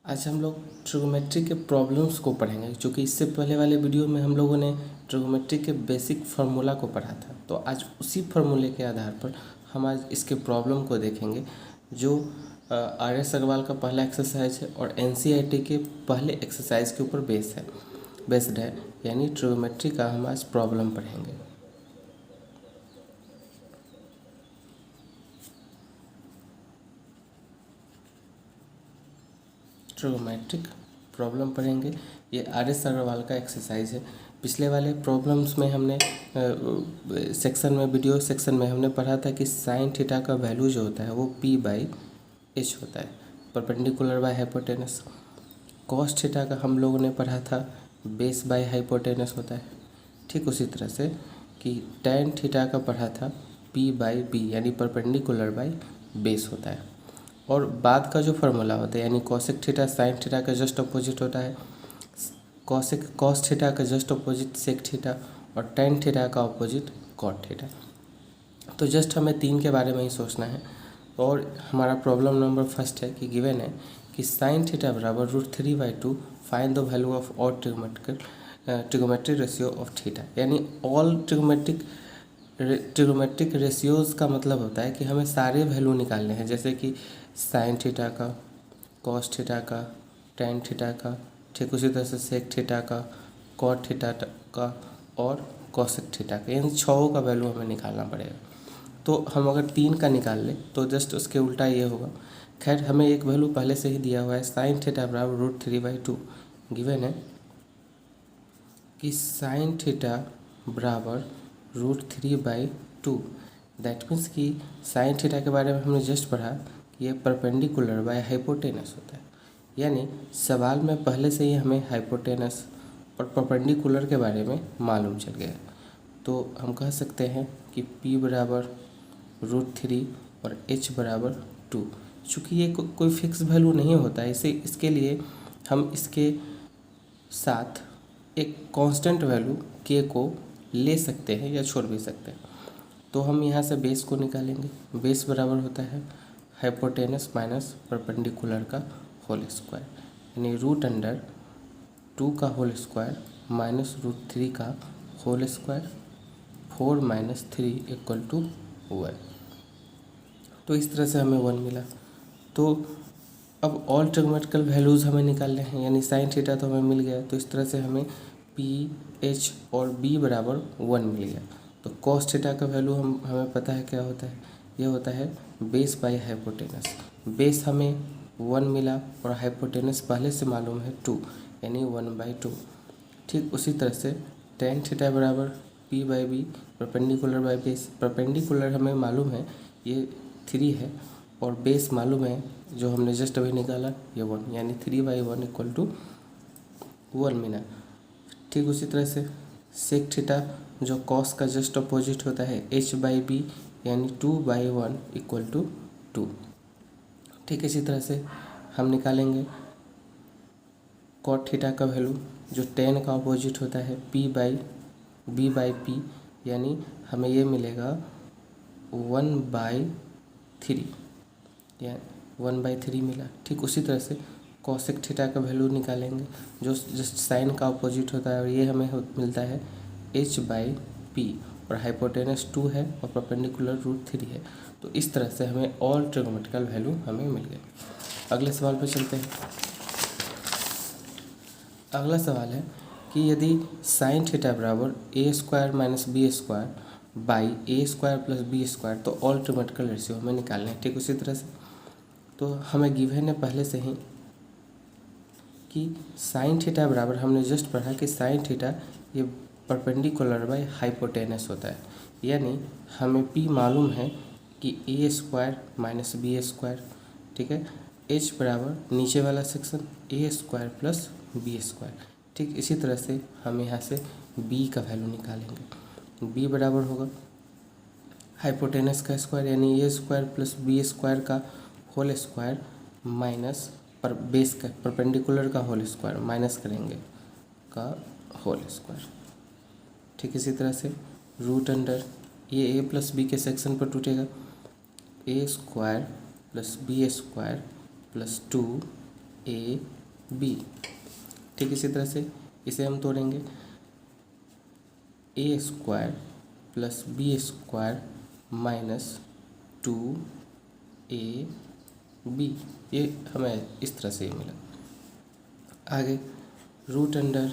आज हम लोग ट्रिगोमेट्री के प्रॉब्लम्स को पढ़ेंगे, क्योंकि इससे पहले वाले वीडियो में हम लोगों ने ट्रिगोमेट्री के बेसिक फार्मूला को पढ़ा था। तो आज उसी फार्मूले के आधार पर हम आज इसके प्रॉब्लम को देखेंगे, जो आर एस अग्रवाल का पहला एक्सरसाइज है और एनसीईआरटी के पहले एक्सरसाइज के ऊपर बेस्ड है। यानी ट्रिगोमेट्री का हम आज प्रॉब्लम पढ़ेंगे। ट्रिगोमेट्रिक प्रॉब्लम पढ़ेंगे। ये आर एस अग्रवाल का एक्सरसाइज है। पिछले वाले प्रॉब्लम्स में हमने वीडियो सेक्शन में हमने पढ़ा था कि साइन थीटा का वैल्यू जो होता है वो p/h होता है, perpendicular by hypotenuse. Cos theta का हम लोगों ने पढ़ा था बेस बाय हाइपोटेनस होता है। ठीक उसी तरह से कि tan थीटा का पढ़ा था p/b यानी परपेंडिकुलर बाय बेस होता है। और बाद का जो फार्मूला होता है यानी कॉसेक थीटा साइन थीटा का जस्ट अपोजिट होता है, कॉस थीटा का जस्ट अपोजिट सेक थीटा और टेन थीटा का अपोजिट कॉट थीटा। तो जस्ट हमें तीन के बारे में ही सोचना है। और हमारा प्रॉब्लम नंबर फर्स्ट है कि गिवन है कि साइन थीटा बराबर √3/2 find the value of all trigonometric ratio of theta. यानी ऑल ट्रिगोमेट्रिक रेशियोज़ का मतलब होता है कि हमें सारे वैल्यू निकालने हैं, जैसे कि साइन थीटा का, कॉस थीटा का, टेन थीटा का, ठीक उसी तरह से सेक थीटा का, कॉट थीटा का और कॉसेक थीटा का। इन छहों का वैल्यू हमें निकालना पड़ेगा। तो हम अगर तीन का निकाल लें तो जस्ट उसके उल्टा ये होगा। खैर, हमें एक वैल्यू पहले से ही दिया हुआ है, साइन थीटा बराबर √3/2 गिवन है कि साइन थीटा बराबर √3/2। दैट मीन्स कि साइन थीटा के बारे में हमने जस्ट पढ़ा कि ये परपेंडिकुलर बाय हाइपोटेनस होता है। यानी सवाल में पहले से ही हमें हाइपोटेनस और परपेंडिकुलर के बारे में मालूम चल गया। तो हम कह सकते हैं कि p बराबर √3 और h बराबर 2। चूँकि ये कोई फिक्स वैल्यू नहीं होता है, इसके लिए हम इसके साथ एक कांस्टेंट वैल्यू k को ले सकते हैं या छोड़ भी सकते हैं। तो हम यहाँ से बेस को निकालेंगे। बेस बराबर होता है हाइपोटेनस माइनस परपेंडिकुलर का होल स्क्वायर, यानी √2 का होल स्क्वायर माइनस √3 का होल स्क्वायर, 4 - 3 = 1। तो इस तरह से हमें 1 मिला। तो अब ऑल ट्रिगोमेट्रिकल वैल्यूज़ हमें निकालने हैं, यानी साइन थीटा तो हमें मिल गया। तो इस तरह से हमें p, h और b बराबर 1 मिल गया। तो कॉस थीटा का वैल्यू हमें पता है क्या होता है, यह होता है बेस बाय हाइपोटेनस। बेस हमें 1 मिला और हाइपोटेनस पहले से मालूम है 2, यानी 1/2। ठीक उसी तरह से टेन थीटा बराबर p/b perpendicular by base. Perpendicular हमें मालूम है ये 3 है और बेस मालूम है जो हमने जस्ट अभी निकाला ये 1, यानी 3/1 = 1 मिला। ठीक उसी तरह से सेक थीटा जो कॉस का जस्ट अपोजिट होता है h/b यानी 2/1 = 2। ठीक इसी तरह से हम निकालेंगे कॉट थीटा का वैल्यू जो टेन का अपोजिट होता है p/b/p, यानी हमें ये मिलेगा 1/3, या 1/3 मिला। ठीक उसी तरह से कॉसेक थीटा का वैल्यू निकालेंगे जो जस्ट साइन का अपोजिट होता है और ये हमें मिलता है h/p और हाइपोटेनस 2 है और परपेंडिकुलर √3 है। तो इस तरह से हमें ऑल ट्रिगोमेट्रिकल वैल्यू हमें मिल गए। अगले सवाल पर चलते हैं। अगला सवाल है कि यदि साइन थीटा बराबर a² - b² by a² + b² तो ऑल ट्रिगोमेट्रिकल रेशियो हमें निकालना है। ठीक उसी तरह से तो हमें गिवन है पहले से ही कि साइन थीटा बराबर, हमने जस्ट पढ़ा कि साइन थीटा ये परपेंडिकुलर बाय हाइपोटेनस होता है। यानी हमें p मालूम है कि a² - b²। ठीक है, h बराबर नीचे वाला सेक्शन a² + b²। ठीक इसी तरह से हम यहाँ से b का वैल्यू निकालेंगे। b बराबर होगा हाइपोटेनस का स्क्वायर यानी a² + b² का होल स्क्वायर माइनस पर बेस का परपेंडिकुलर का होल स्क्वायर माइनस करेंगे का होल स्क्वायर। ठीक इसी तरह से √अंडर ये a + b के सेक्शन पर टूटेगा, a² + b² + 2 ए बी। ठीक इसी तरह से इसे हम तोड़ेंगे, A square plus B square minus 2ab, ये हमें इस तरह से मिला। आगे रूट अंडर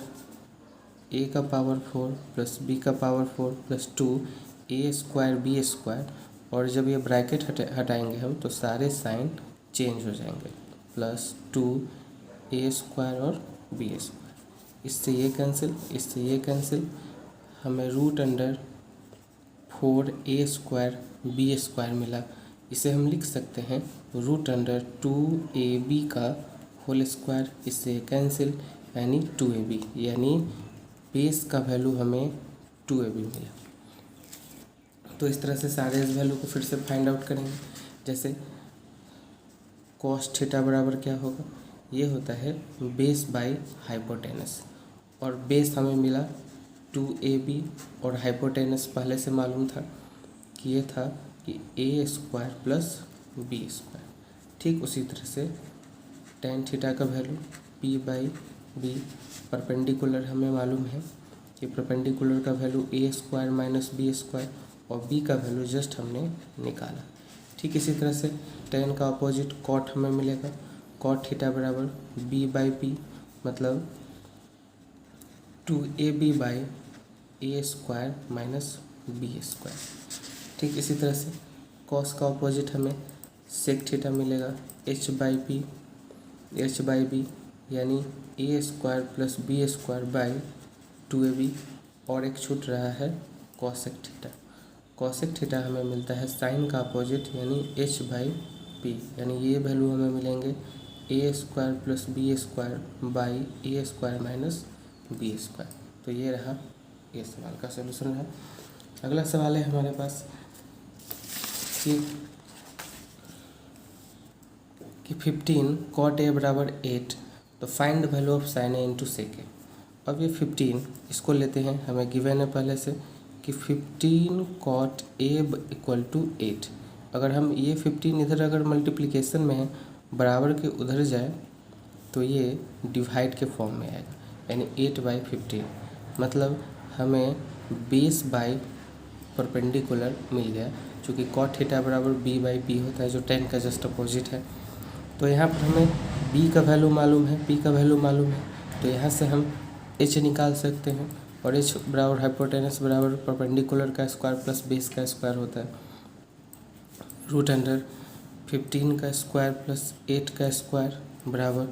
ए का पावर 4 प्लस बी का power 4 plus 2a square b square, और जब ये ब्रैकेट हटाएंगे हम तो सारे साइन चेंज हो जाएंगे, प्लस 2a स्क्वायर और बी स्क्वायर, इससे ये कैंसिल, इससे ये कैंसिल, हमें root under 4a square b square मिला। इसे हम लिख सकते हैं रूट अंडर 2ab का होल स्क्वायर, इससे कैंसिल, यानी 2ab, यानी बेस का वैल्यू हमें 2ab मिला। तो इस तरह से सारे इस वैल्यू को फिर से फाइंड आउट करेंगे। जैसे कॉस थीटा बराबर क्या होगा, ये होता है बेस बाई हाइपोटेनस, और बेस हमें मिला 2ab, और हाइपोटेनस पहले से मालूम था कि ये था कि a square plus B square. ठीक उसी तरह से टेन थीटा का value p by b, perpendicular हमें मालूम है कि परपेंडिकुलर का value a square minus B square, और b का वैल्यू जस्ट हमने निकाला। ठीक इसी तरह से टेन का अपोजिट कॉट हमें मिलेगा, कॉट थीटा बराबर b बाई पी, मतलब 2ab by A square minus B square. ठीक इसी तरह से कॉस का अपोजिट हमें सेक थीटा मिलेगा, h by P, H by B, यानी A square plus B square by 2ab, और एक छूट रहा है कॉसेक थीटा। कॉसेक थीटा हमें मिलता है साइन का अपोजिट, यानी h बाई पी, यानी ये वैल्यू हमें मिलेंगे A square plus B square by A square minus B square. तो ये रहा ये सवाल का सलूशन है। अगला सवाल है हमारे पास कि 15 कॉट ए बराबर 8, तो find the value of sine A into sec A. अब ये 15 इसको लेते हैं, हमें गिवन है पहले से कि 15 कॉट ए इक्वल टू 8। अगर हम ये 15 इधर अगर मल्टीप्लिकेशन में है बराबर के उधर जाए तो ये डिवाइड के फॉर्म में आएगा, यानी 8/15, मतलब हमें बेस बाई परपेंडिकुलर मिल गया, चूँकि कॉट थीटा बराबर b बाई पी होता है जो 10 का जस्ट अपोजिट है। तो यहाँ पर हमें b का वैल्यू मालूम है, p का वैल्यू मालूम है, तो यहाँ से हम h निकाल सकते हैं, और h बराबर हाइपोटेनस बराबर परपेंडिकुलर का स्क्वायर प्लस बेस का स्क्वायर होता है। रूट अंडर 15 का स्क्वायर प्लस 8 का स्क्वायर बराबर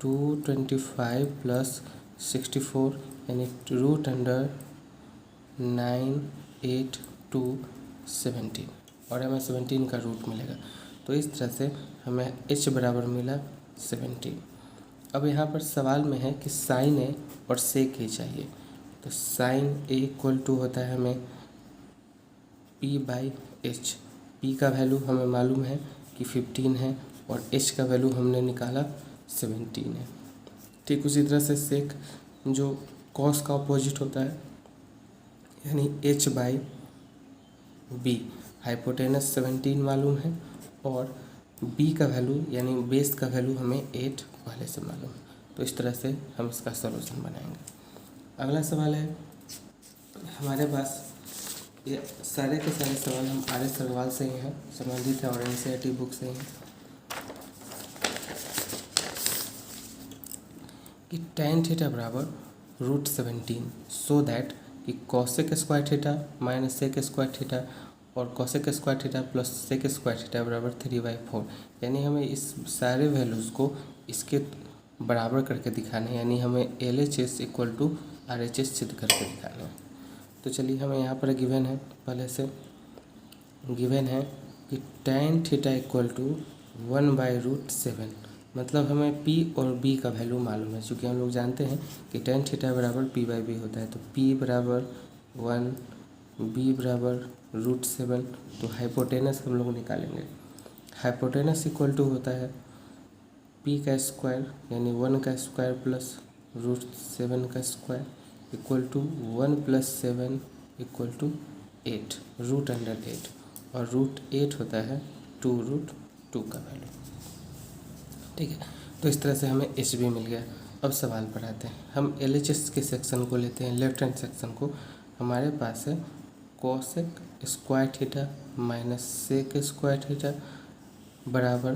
225 प्लस 64, यानी रूट अंडर 9, 8, 2, 17, और हमें 17 का रूट मिलेगा। तो इस तरह से हमें h बराबर मिला 17। अब यहाँ पर सवाल में है कि साइन ए और सेक ए चाहिए, तो साइन ए इक्वल टू होता है हमें p बाई एच। p का वैल्यू हमें मालूम है कि 15 है, और h का वैल्यू हमने निकाला 17 है। ठीक उसी तरह से सेक जो कॉस का अपोजिट होता है, यानी h बाई बी, हाइपोटेनस 17 मालूम है, और b का वैल्यू यानी बेस का वैल्यू हमें 8 पहले से मालूम है। तो इस तरह से हम इसका सलूशन बनाएंगे। अगला सवाल है हमारे पास, ये सारे के सारे सवाल हम आर एस अग्रवाल से ही हैं, संबंधित है, और एनसीईआरटी बुक से ही हैं। कि tan थीटा बराबर √17, सो दैट कि cosec square theta minus sec square theta और cosec square theta plus sec square theta बराबर 3/4, यानी हमें इस सारे वैल्यूज़ को इसके बराबर करके दिखाना है, यानी हमें LHS इक्वल टू RHS सिद्ध करके दिखाना है। तो चलिए हमें यहाँ पर गिवन है, पहले से गिवन है कि tan थीटा इक्वल टू 1/√7, मतलब हमें p और b का वैल्यू मालूम है, चूँकि हम लोग जानते हैं कि tan थीटा बराबर p/b होता है। तो p बराबर 1, b बराबर √7, तो हाइपोटेनस हम लोग निकालेंगे। हाइपोटेनस इक्वल टू होता है p का स्क्वायर यानी 1 का स्क्वायर प्लस √7 का square equal to 1 + 7 equal to 8, √8, और √8 होता है 2√2 का वैल्यू। ठीक है, तो इस तरह से हमें एच बी मिल गया। अब सवाल पर आते हैं, हम एल एच एस के सेक्शन को लेते हैं, लेफ्ट हैंड सेक्शन को। हमारे पास है cosec square theta minus sec square theta बराबर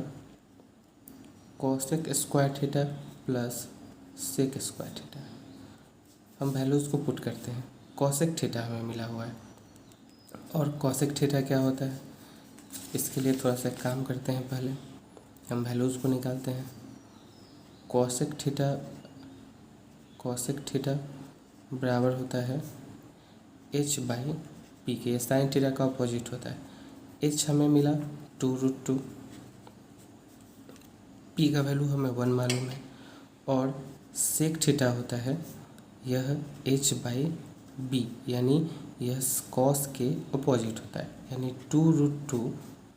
cosec square theta plus sec square theta. हम वैल्यूज़ को पुट करते हैं। कोसेक थीटा हमें मिला हुआ है, और कोसेक थीटा क्या होता है, इसके लिए थोड़ा सा काम करते हैं। पहले हम वैल्यूज़ को निकालते हैं। कोसेक थीटा बराबर होता है h बाई पी के। ये साइन थीटा का अपोजिट होता है। h हमें मिला 2√2, p का वैल्यू हमें 1 मालूम है, और सेक थीटा होता है यह h बाई बी, यानी यह कॉस के अपोजिट होता है, यानी 2√2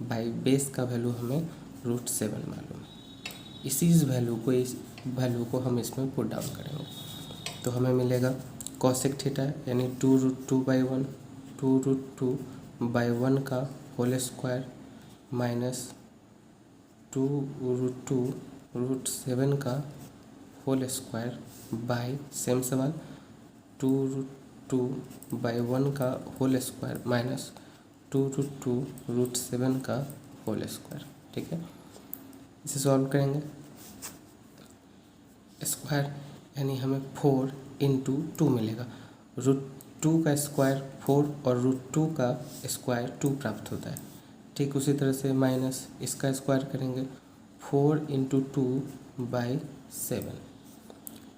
बाई बेस का वैल्यू हमें √7 मालूम है। इस वैल्यू को हम इसमें पुट डाउन करेंगे तो हमें मिलेगा कोसेक थीटा यानी 2√2 बाई 1, 2√2 बाई 1 का होल स्क्वायर माइनस 2√2 √7 का होल स्क्वायर बाई सेम सवाल 2√2 बाई 1 का होल स्क्वायर माइनस 2√2 √7 का होल स्क्वायर। ठीक है, इसे सॉल्व करेंगे। स्क्वायर यानी हमें 4 इंटू 2 मिलेगा। √2 का स्क्वायर 4 और √2 का स्क्वायर 2 प्राप्त होता है। ठीक उसी तरह से माइनस इसका स्क्वायर करेंगे 4 इंटू 2 बाई 7।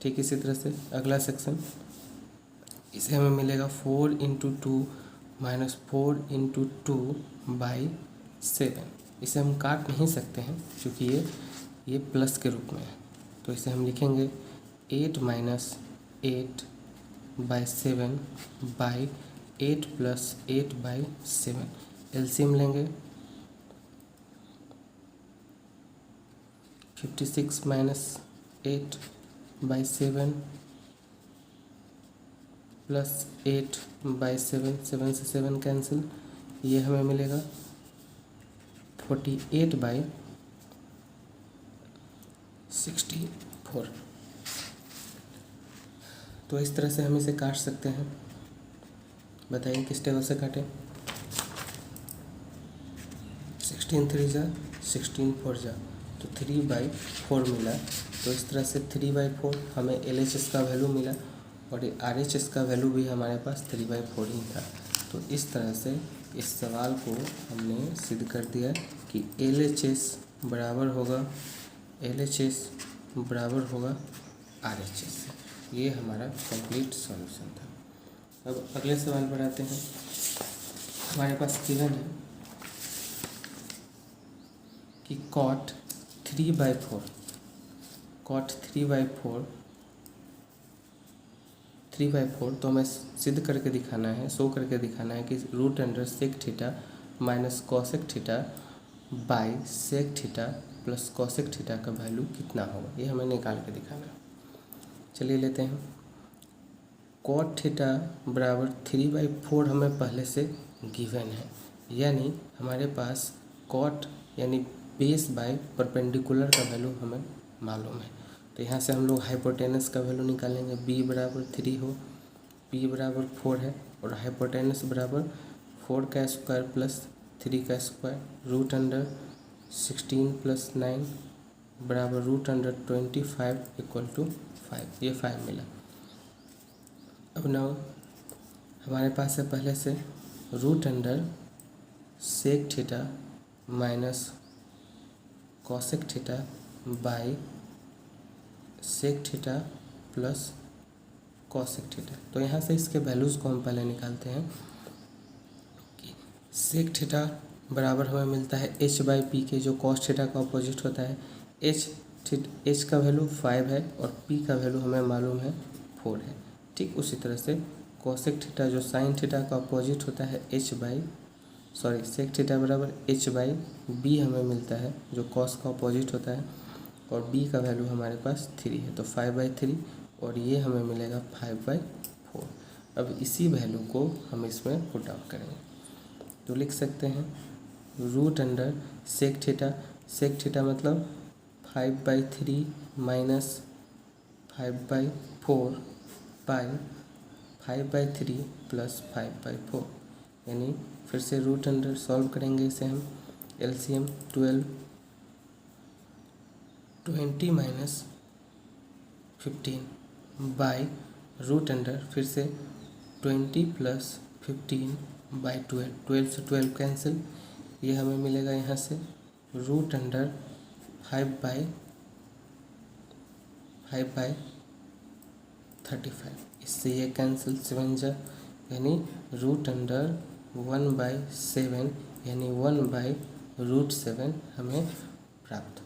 ठीक इसी तरह से अगला सेक्शन, इसे हमें मिलेगा 4 इंटू 2 माइनस 4 इंटू 2 बाई 7। इसे हम काट नहीं सकते हैं क्योंकि ये प्लस के रूप में है, तो इसे हम लिखेंगे 8 minus 8 by 7 by 8 plus 8 by 7। LCM लेंगे 56 माइनस 8 बाई 7 प्लस 8 बाई 7, 7 से 7 कैंसिल, ये हमें मिलेगा 48 बाई 64। तो इस तरह से हम इसे काट सकते हैं। बताइए किस टेबल से काटें। 16 3 जा 16 4 जा, तो 3/4 मिला। तो इस तरह से 3/4 हमें LHS का वैल्यू मिला, और RHS का वैल्यू भी हमारे पास 3/4 ही था। तो इस तरह से इस सवाल को हमने सिद्ध कर दिया कि LHS बराबर होगा RHS। ये हमारा कंप्लीट सॉल्यूशन था। अब अगले सवाल पर आते हैं। हमारे पास गिवन है कि cot 3/4 तो हमें सिद्ध करके दिखाना है, शो करके दिखाना है कि √sec theta minus cosec theta by sec theta plus cosec theta का वैल्यू कितना होगा, ये हमें निकाल के दिखाना है। चलिए लेते हैं। कॉट थीटा बराबर 3/4 हमें पहले से गिवन है, यानी हमारे पास कॉट यानी बेस बाय परपेंडिकुलर का वैल्यू हमें मालूम है। तो यहाँ से हम लोग हाइपोटेनस का वैल्यू निकालेंगे। b बराबर 3 हो, p बराबर 4 है, और हाइपोटेनस बराबर 4 का स्क्वायर प्लस 3 का स्क्वायर √16 प्लस 9 बराबर √25 इक्वल टू 5। ये 5 मिला। अब ना हमारे पास है पहले से √sec theta minus cosec theta by sec theta plus cosec theta. तो यहाँ से इसके वैल्यूज़ को हम पहले निकालते हैं कि सेक थीटा बराबर हमें मिलता है h/p के, जो कॉस थीटा का अपोजिट होता है। h का वैल्यू 5 है और p का वैल्यू हमें मालूम है 4 है। ठीक उसी तरह से कॉसेक थीटा जो साइन थीटा का अपोजिट होता है सेक थीटा बराबर h/b हमें मिलता है, जो कॉस का अपोजिट होता है, और b का वैल्यू हमारे पास 3 है, तो 5/3, और ये हमें मिलेगा 5/4। अब इसी वैल्यू को हम इसमें पुट आउट करेंगे तो लिख सकते हैं √सेक थीटा मतलब 5/3 माइनस 5/4 बाई 5/3 प्लस 5/4, यानी फिर से रूट अंडर सॉल्व करेंगे इसे हम। LCM 20 minus 15 by root under फिर से 20 प्लस 15/12, 12 से 12 कैंसिल, ये हमें मिलेगा यहाँ से रूट अंडर 5/35, इससे ये कैंसिल 7 जा, यानी रूट अंडर 1/7 यानी 1/√7 हमें प्राप्त